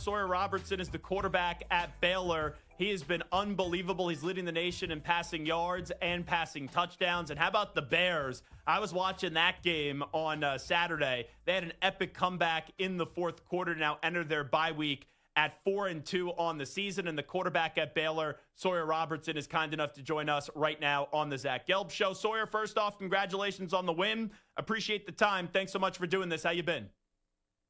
Sawyer Robertson is the quarterback at Baylor. He has been unbelievable. He's leading the nation in passing yards and passing touchdowns. And how about the Bears? I was watching that game on Saturday. They had an epic comeback in the fourth quarter, now enter their bye week at 4-2 on the season. And the quarterback at Baylor, Sawyer Robertson, is kind enough to join us right now on the Zach Gelb Show. Sawyer, first off, congratulations on the win. Appreciate the time. Thanks so much for doing this. How you been?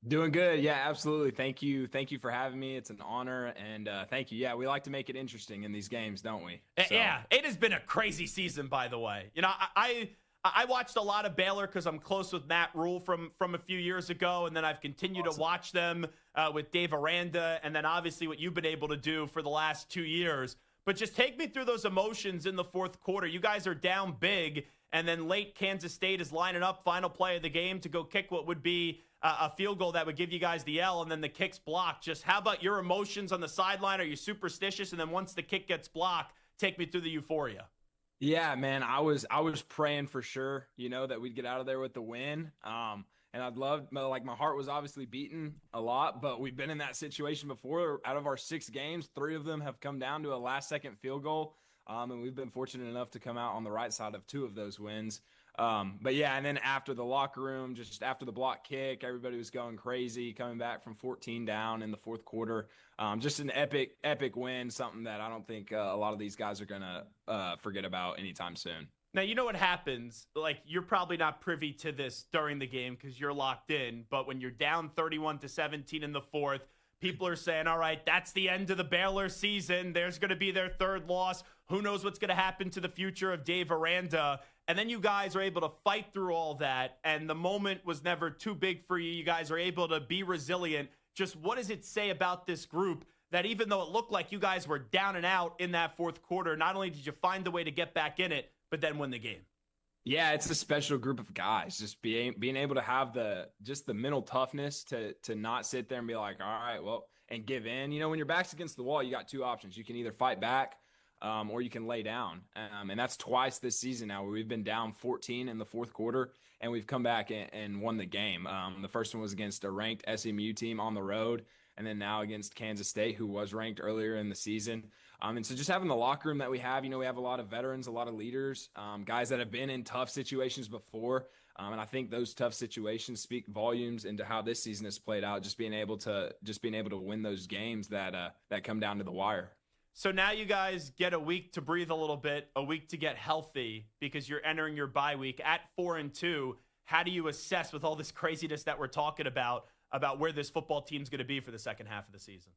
Doing good. Yeah, absolutely. Thank you. Thank you for having me. It's an honor. And thank you. Yeah, we like to make it interesting in these games, don't we? So. Yeah, it has been a crazy season, by the way. You know, I watched a lot of Baylor because I'm close with Matt Rule from a few years ago. And then I've continued to watch them with Dave Aranda. And then obviously what you've been able to do for the last 2 years. But just take me through those emotions in the fourth quarter. You guys are down big. And then late Kansas State is lining up, final play of the game, to go kick what would be a field goal that would give you guys the L, and then the kick's blocked. Just how about your emotions on the sideline? Are you superstitious? And then once the kick gets blocked, take me through the euphoria. Yeah, man, I was praying for sure, that we'd get out of there with the win. And I'd love, like, my heart was obviously beating a lot, but we've been in that situation before. Out of our 6 games, 3 of them have come down to a last-second field goal. And we've been fortunate enough to come out on the right side of 2 of those wins. But yeah, and then after the locker room, just after the block kick, everybody was going crazy, coming back from 14 down in the fourth quarter. Just an epic win, something that I don't think a lot of these guys are going to forget about anytime soon. Now, you know what happens? Like, you're probably not privy to this during the game because you're locked in. But when you're down 31-17 in the fourth, people are saying, all right, that's the end of the Baylor season. There's going to be their 3rd loss. Who knows what's going to happen to the future of Dave Aranda? And then you guys are able to fight through all that, and the moment was never too big for you. You guys are able to be resilient. Just what does it say about this group that even though it looked like you guys were down and out in that fourth quarter, not only did you find a way to get back in it, but then win the game? Yeah, it's a special group of guys. Just being able to have the mental toughness to not sit there and be like, all right, well, and give in. When your back's against the wall, you got 2 options. You can either fight back or you can lay down. And that's twice this season now where we've been down 14 in the fourth quarter and we've come back and won the game. The first one was against a ranked SMU team on the road, and then now against Kansas State, who was ranked earlier in the season. And so just having the locker room that we have, we have a lot of veterans, a lot of leaders, guys that have been in tough situations before. And I think those tough situations speak volumes into how this season has played out, just being able to win those games that come down to the wire. So now you guys get a week to breathe a little bit, a week to get healthy because you're entering your bye week at 4-2. How do you assess, with all this craziness that we're talking about where this football team's going to be for the second half of the season?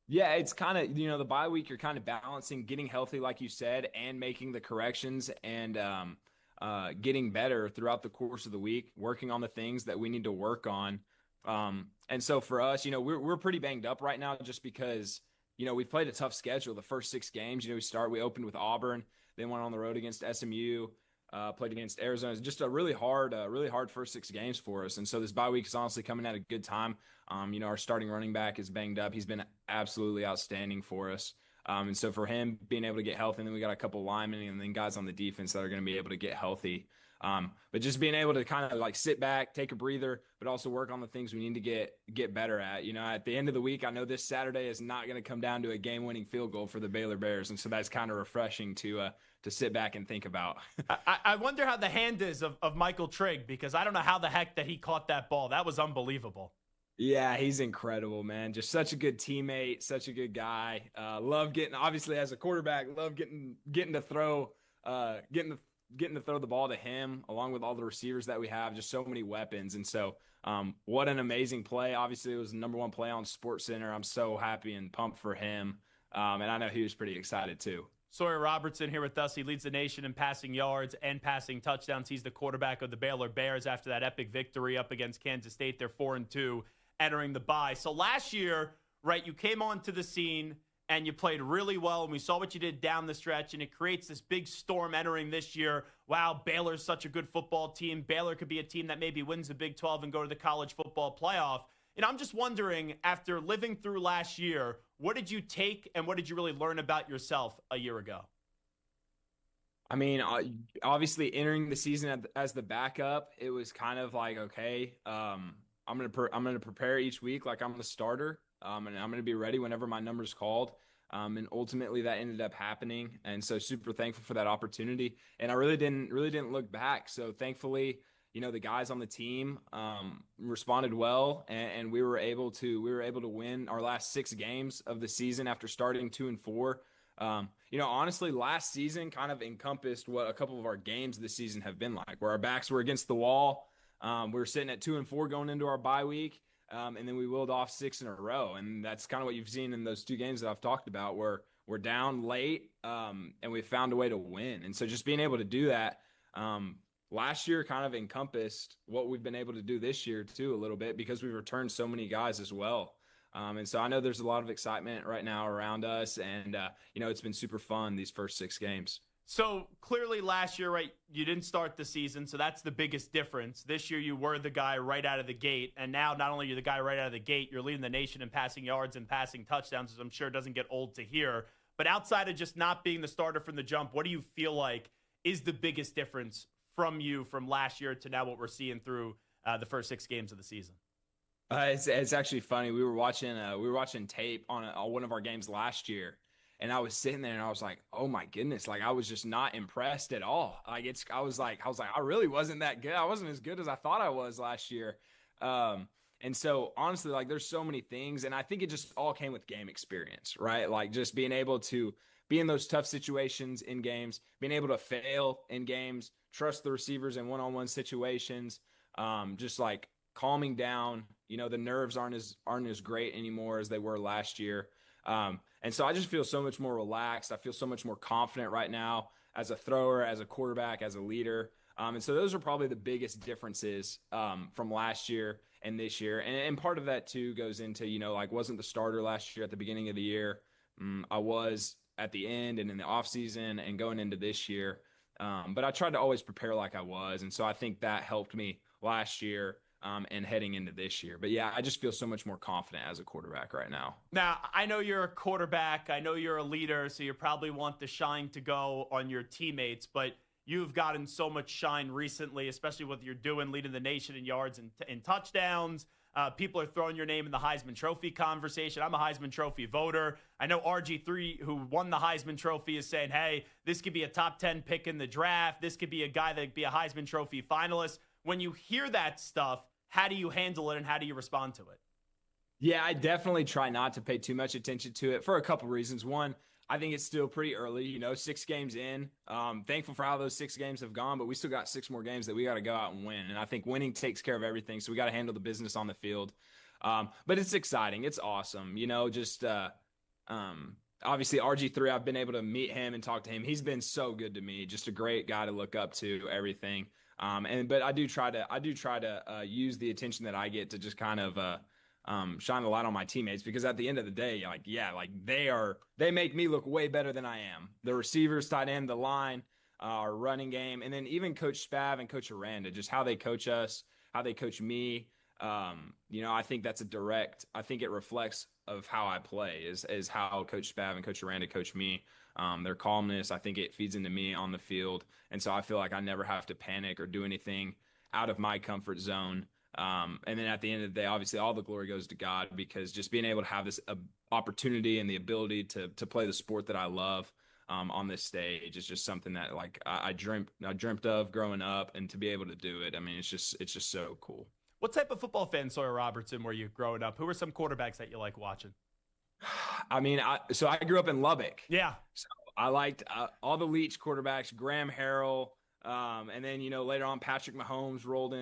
Yeah, it's kind of, the bye week, you're kind of balancing getting healthy, like you said, and making the corrections and getting better throughout the course of the week, working on the things that we need to work on. And so for us, we're pretty banged up right now just because, we've played a tough schedule the first 6 games. We opened with Auburn, then went on the road against SMU, played against Arizona. It's just a really hard first 6 games for us. And so this bye week is honestly coming at a good time. Our starting running back is banged up. He's been absolutely outstanding for us. And so for him being able to get healthy, and then we got a couple linemen and then guys on the defense that are going to be able to get healthy. But just being able to kind of like sit back, take a breather, but also work on the things we need to get better at. At the end of the week, I know this Saturday is not going to come down to a game-winning field goal for the Baylor Bears, and so that's kind of refreshing to sit back and think about. I wonder how the hand is of Michael Trigg, because I don't know how the heck that he caught that ball. That was unbelievable. Yeah, he's incredible, man. Just such a good teammate, such a good guy. Love getting, obviously as a quarterback, love getting to throw, getting to throw the ball to him, along with all the receivers that we have, just so many weapons. And so what an amazing play. Obviously, it was the number 1 play on SportsCenter. I'm so happy and pumped for him. And I know he was pretty excited too. Sawyer Robertson here with us. He leads the nation in passing yards and passing touchdowns. He's the quarterback of the Baylor Bears after that epic victory up against Kansas State. They're 4-2 entering the bye. So last year, right, you came onto the scene and you played really well, and we saw what you did down the stretch, and it creates this big storm entering this year. Wow, Baylor's such a good football team. Baylor could be a team that maybe wins the Big 12 and go to the college football playoff. And I'm just wondering, after living through last year, what did you take and what did you really learn about yourself a year ago? I mean, obviously entering the season as the backup, it was kind of like, okay, I'm gonna prepare each week like I'm the starter. and I'm going to be ready whenever my number's called. And ultimately that ended up happening. And so super thankful for that opportunity. And I really didn't look back. So thankfully, the guys on the team responded well, and we were able to win our last 6 games of the season after starting 2-4. Honestly, last season kind of encompassed what a couple of our games this season have been like, where our backs were against the wall. We were sitting at 2-4 going into our bye week. And then we willed off 6 in a row. And that's kind of what you've seen in those 2 games that I've talked about, where we're down late and we found a way to win. And so just being able to do that last year kind of encompassed what we've been able to do this year too, a little bit, because we've returned so many guys as well. And so I know there's a lot of excitement right now around us. And, it's been super fun these first 6 games. So clearly last year, right, you didn't start the season, so that's the biggest difference. This year you were the guy right out of the gate, and now not only are you the guy right out of the gate, you're leading the nation in passing yards and passing touchdowns, as I'm sure doesn't get old to hear. But outside of just not being the starter from the jump, what do you feel like is the biggest difference from you from last year to now what we're seeing through the first 6 games of the season? It's actually funny. We were watching tape on one of our games last year. And I was sitting there and I was like, oh my goodness. Like I was just not impressed at all. I was like, I really wasn't that good. I wasn't as good as I thought I was last year. And so honestly, like there's so many things. And I think it just all came with game experience, right? Like just being able to be in those tough situations in games, being able to fail in games, trust the receivers in one-on-one situations, just like calming down. The nerves aren't as great anymore as they were last year. And so I just feel so much more relaxed. I feel so much more confident right now as a thrower, as a quarterback, as a leader. And so those are probably the biggest differences from last year and this year. And part of that too goes into, wasn't the starter last year at the beginning of the year. I was at the end and in the off season and going into this year. But I tried to always prepare like I was. And so I think that helped me last year. And heading into this year. But yeah, I just feel so much more confident as a quarterback right now. Now, I know you're a quarterback. I know you're a leader, so you probably want the shine to go on your teammates, but you've gotten so much shine recently, especially what you're doing, leading the nation in yards and touchdowns. People are throwing your name in the Heisman Trophy conversation. I'm a Heisman Trophy voter. I know RG3, who won the Heisman Trophy, is saying, hey, this could be a top 10 pick in the draft. This could be a guy that could be a Heisman Trophy finalist. When you hear that stuff, how do you handle it and how do you respond to it? Yeah, I definitely try not to pay too much attention to it for a couple reasons. One, I think it's still pretty early, 6 games in. Thankful for how those 6 games have gone, but we still got 6 more games that we got to go out and win. And I think winning takes care of everything. So we got to handle the business on the field. But it's exciting. It's awesome. Obviously RG3, I've been able to meet him and talk to him. He's been so good to me. Just a great guy to look up to, everything. But I do try to use the attention that I get to just kind of shine a light on my teammates, because at the end of the day, they make me look way better than I am. The receivers, tight end, the line, our running game, and then even Coach Spav and Coach Aranda, just how they coach us, how they coach me. I think that's I think it reflects of how I play is how Coach Spav and Coach Aranda coach me. Their calmness, I think it feeds into me on the field. And so I feel like I never have to panic or do anything out of my comfort zone. And then at the end of the day, obviously all the glory goes to God, because just being able to have this opportunity and the ability to play the sport that I love on this stage is just something that I dreamt of growing up, and to be able to do it, I mean, it's just so cool. What type of football fan, Sawyer Robertson, were you growing up? Who were some quarterbacks that you like watching? I mean, so I grew up in Lubbock. Yeah. So I liked all the Leach quarterbacks, Graham Harrell, and then later on Patrick Mahomes rolled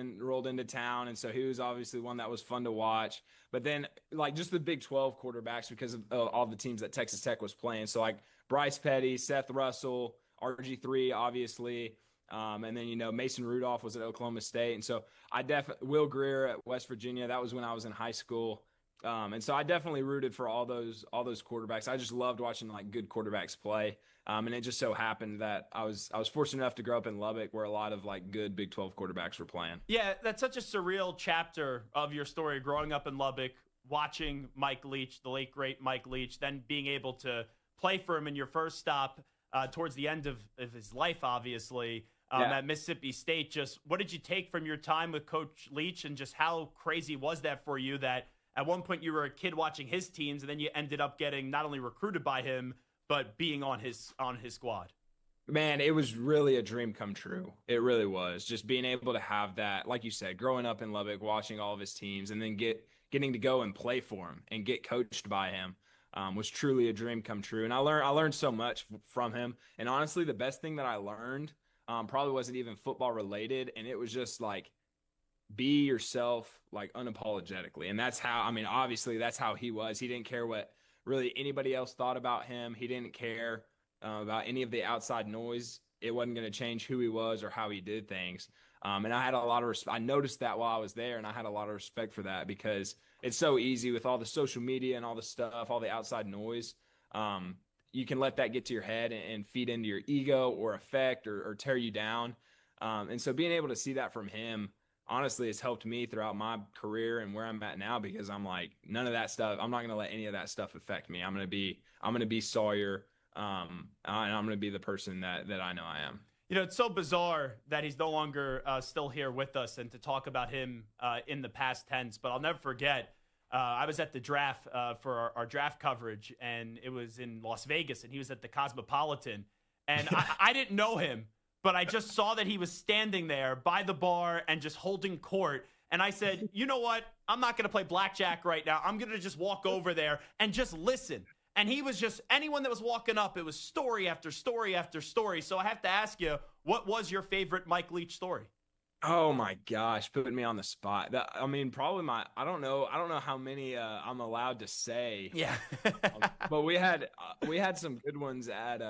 into town, and so he was obviously one that was fun to watch. But then just the Big 12 quarterbacks, because of all the teams that Texas Tech was playing. So Bryce Petty, Seth Russell, RG3, obviously. And then, Mason Rudolph was at Oklahoma State. And so Will Greer at West Virginia, that was when I was in high school. And so I definitely rooted for all those quarterbacks. I just loved watching good quarterbacks play. And it just so happened that I was fortunate enough to grow up in Lubbock, where a lot of good Big 12 quarterbacks were playing. Yeah, that's such a surreal chapter of your story, growing up in Lubbock, watching Mike Leach, the late great Mike Leach, then being able to play for him in your first stop towards the end of his life, obviously. At Mississippi State. Just what did you take from your time with Coach Leach, and just how crazy was that for you that at one point you were a kid watching his teams, and then you ended up getting not only recruited by him, but being on his squad. Man, it was really a dream come true. It really was. Just being able to have that, like you said, growing up in Lubbock, watching all of his teams, and then getting to go and play for him and get coached by him was truly a dream come true. And I learned so much from him. And honestly, the best thing that I learned probably wasn't even football related, and it was just like be yourself, like unapologetically. And that's how, I mean, obviously that's how he was. He didn't care what really anybody else thought about him. He didn't care about any of the outside noise. It wasn't going to change who he was or how he did things. And I had a lot of I noticed that while I was there, and I had a lot of respect for that because it's so easy with all the social media and all the stuff, all the outside noise. You can let that get to your head and feed into your ego or affect or tear you down. And so being able to see that from him, honestly, has helped me throughout my career and where I'm at now, because I'm like, none of that stuff, I'm not going to let any of that stuff affect me. I'm going to be Sawyer. And I'm going to be the person that I know I am. You know, it's so bizarre that he's no longer still here with us and to talk about him in the past tense. But I'll never forget, I was at the draft for our draft coverage, and it was in Las Vegas, and he was at the Cosmopolitan. And I didn't know him, but I just saw that he was standing there by the bar and just holding court. And I said, you know what? I'm not going to play blackjack right now. I'm going to just walk over there and just listen. And he was just, anyone that was walking up, it was story after story after story. So I have to ask you, what was your favorite Mike Leach story? Oh my gosh, putting me on the spot. I mean, probably I don't know how many I'm allowed to say. Yeah. But we had some good ones at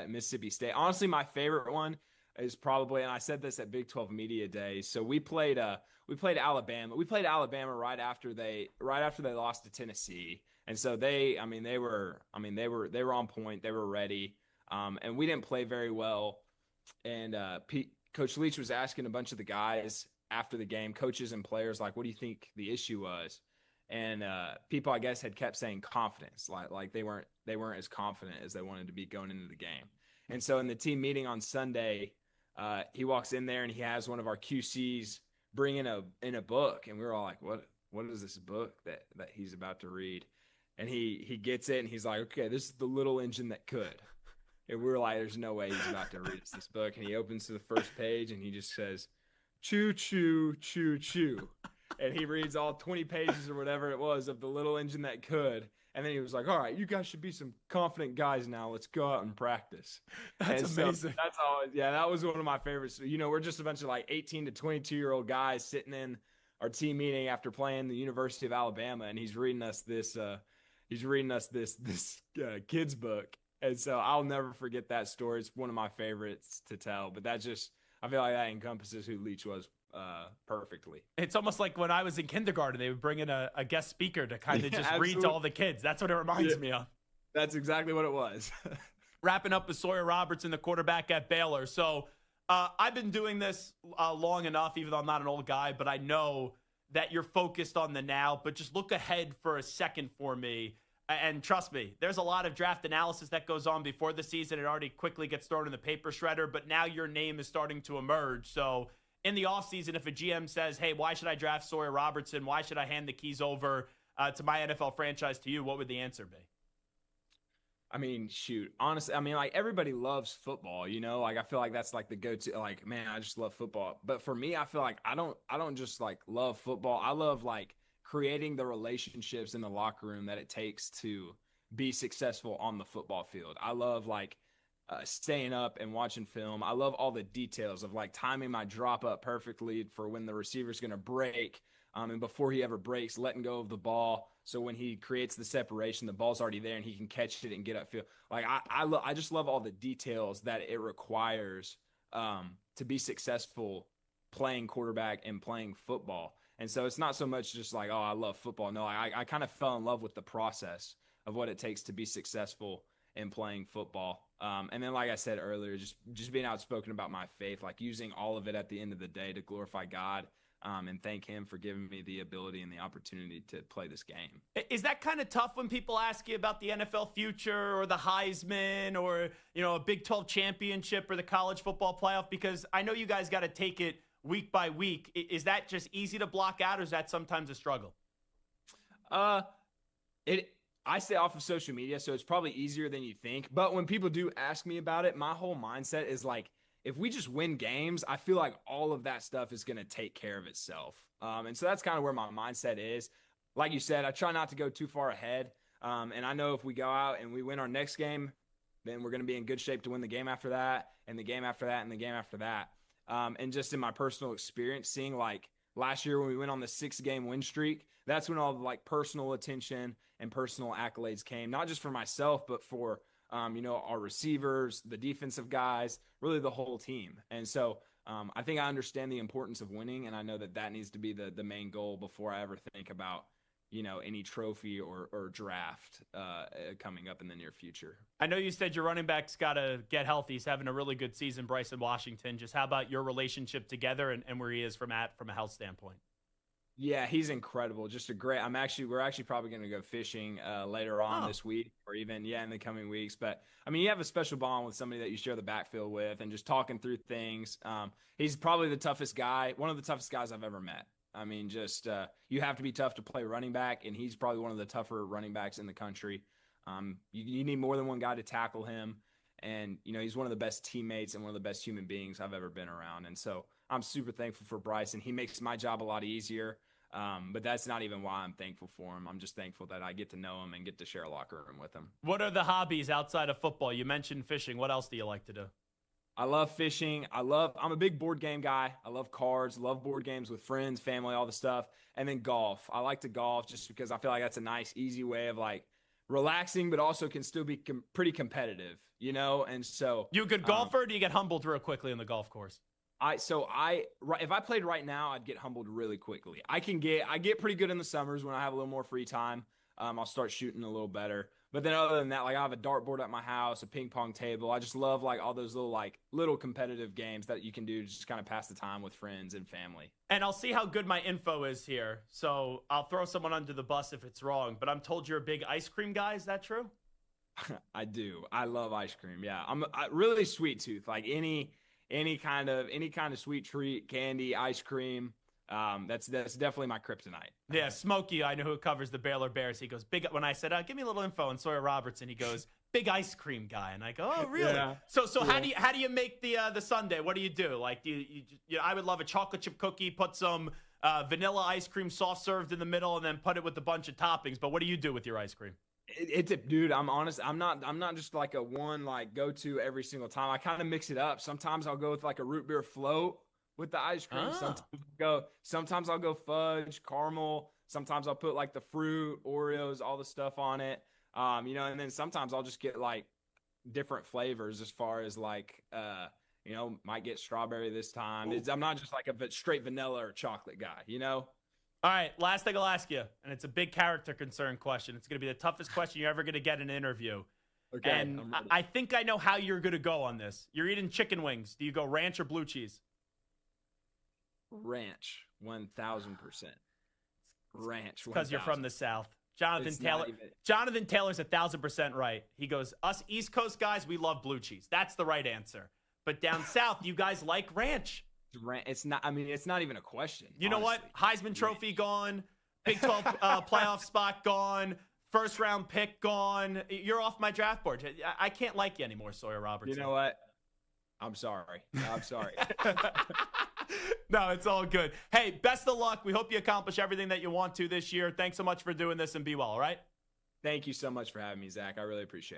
Mississippi State. Honestly, my favorite one is probably, and I said this at Big 12 Media Days. So we played Alabama. We played Alabama right after they lost to Tennessee. And so they were on point. They were ready. And we didn't play very well. And Coach Leach was asking a bunch of the guys after the game, coaches and players, like, what do you think the issue was? And people, I guess, had kept saying confidence, like they weren't as confident as they wanted to be going into the game. And so in the team meeting on Sunday, he walks in there and he has one of our QCs bring in a book, and we were all like, what is this book that he's about to read? And he gets it and he's like, okay, this is The Little Engine That Could. And we were like, there's no way he's about to read us this book. And he opens to the first page and he just says, choo, choo, choo, choo. And he reads all 20 pages or whatever it was of The Little Engine That Could. And then he was like, all right, you guys should be some confident guys now. Let's go out and practice. That's amazing. So that's always, yeah, that was one of my favorites. You know, we're just a bunch of like 18 to 22-year-old guys sitting in our team meeting after playing the University of Alabama. And he's reading us this kid's book. And so I'll never forget that story. It's one of my favorites to tell. But I feel like that encompasses who Leach was perfectly. It's almost like when I was in kindergarten, they would bring in a guest speaker to kind of just read to all the kids. That's what it reminds me of. That's exactly what it was. Wrapping up with Sawyer Robertson, the quarterback at Baylor. So I've been doing this long enough, even though I'm not an old guy, but I know that you're focused on the now. But just look ahead for a second for me. And trust me, there's a lot of draft analysis that goes on before the season. It already quickly gets thrown in the paper shredder, but now your name is starting to emerge. So in the offseason, if a GM says, hey, why should I draft Sawyer Robertson? Why should I hand the keys over to my NFL franchise to you? What would the answer be? I mean, shoot, honestly, I mean, like, everybody loves football, you know, like, I feel like that's like the go-to, like, man, I just love football. But for me, I feel like I don't just like love football. I love like creating the relationships in the locker room that it takes to be successful on the football field. I love like staying up and watching film. I love all the details of like timing my drop up perfectly for when the receiver's going to break. And before he ever breaks, letting go of the ball. So when he creates the separation, the ball's already there and he can catch it and get upfield. Like I just love all the details that it requires to be successful playing quarterback and playing football. And so it's not so much just like, oh, I love football. No, I kind of fell in love with the process of what it takes to be successful in playing football. And then, like I said earlier, just being outspoken about my faith, like using all of it at the end of the day to glorify God and thank him for giving me the ability and the opportunity to play this game. Is that kind of tough when people ask you about the NFL future or the Heisman or, you know, a Big 12 championship or the college football playoff? Because I know you guys got to take it week by week. Is that just easy to block out, or is that sometimes a struggle? I stay off of social media, so it's probably easier than you think. But when people do ask me about it, my whole mindset is like, if we just win games, I feel like all of that stuff is going to take care of itself. And so that's kind of where my mindset is. Like you said, I try not to go too far ahead. And I know if we go out and we win our next game, then we're going to be in good shape to win the game after that, and the game after that, and the game after that. And just in my personal experience, seeing like last year when we went on the 6-game win streak, that's when all the like personal attention and personal accolades came, not just for myself, but for our receivers, the defensive guys, really the whole team. And so I think I understand the importance of winning, and I know that needs to be the main goal before I ever think about any trophy or draft coming up in the near future. I know you said your running back's got to get healthy. He's having a really good season, Bryson Washington. Just how about your relationship together and where he is from a health standpoint? Yeah, he's incredible. Just a great. We're actually probably going to go fishing later on this week, or even in the coming weeks. But I mean, you have a special bond with somebody that you share the backfield with, and just talking through things. He's probably the toughest guy, one of the toughest guys I've ever met. I mean, just you have to be tough to play running back, and he's probably one of the tougher running backs in the country. You need more than one guy to tackle him, and he's one of the best teammates and one of the best human beings I've ever been around. And so I'm super thankful for Bryson. He makes my job a lot easier, but that's not even why I'm thankful for him. I'm just thankful that I get to know him and get to share a locker room with him. What are the hobbies outside of football? You mentioned fishing. What else do you like to do? I love fishing. I'm a big board game guy. I love cards, love board games with friends, family, all the stuff. And then golf. I like to golf just because I feel like that's a nice, easy way of like relaxing, but also can still be pretty competitive, And so you a good golfer, or do you get humbled real quickly on the golf course? If I played right now, I'd get humbled really quickly. I get pretty good in the summers when I have a little more free time. I'll start shooting a little better. But then other than that, like I have a dartboard at my house, a ping pong table. I just love like all those little competitive games that you can do to just kind of pass the time with friends and family. And I'll see how good my info is here. So I'll throw someone under the bus if it's wrong. But I'm told you're a big ice cream guy. Is that true? I do. I love ice cream. Yeah, I'm really sweet tooth. Like any kind of sweet treat, candy, ice cream. That's definitely my kryptonite. Yeah, Smokey, I know who covers the Baylor Bears. He goes, big. When I said, give me a little info on Sawyer Robertson, he goes, big ice cream guy, and I go, oh, really? Yeah. So yeah. How do you make the sundae? What do you do? Like, I would love a chocolate chip cookie, put some vanilla ice cream soft served in the middle, and then put it with a bunch of toppings. But what do you do with your ice cream? Dude, I'm honest. I'm not just like a one go to every single time. I kind of mix it up. Sometimes I'll go with like a root beer float with the ice cream. Sometimes I'll go fudge, caramel. Sometimes I'll put like the fruit, Oreos, all the stuff on it. And then sometimes I'll just get like different flavors as far as like, might get strawberry this time. I'm not just like a straight vanilla or chocolate guy, All right, last thing I'll ask you, and it's a big character concern question. It's going to be the toughest question you're ever going to get in an interview. Okay, and I think I know how you're going to go on this. You're eating chicken wings. Do you go ranch or blue cheese? Ranch, 1,000%. Ranch, because you're from the South. Jonathan Taylor's 1,000% right. He goes, us East Coast guys, we love blue cheese. That's the right answer. But down South, you guys like ranch. It's not. I mean, it's not even a question. You know what? Heisman Trophy gone. Big 12 playoff spot gone. First round pick gone. You're off my draft board. I can't like you anymore, Sawyer Robertson. You know what? I'm sorry. No, it's all good. Hey, best of luck. We hope you accomplish everything that you want to this year. Thanks so much for doing this, and be well, all right? Thank you so much for having me, Zach. I really appreciate it.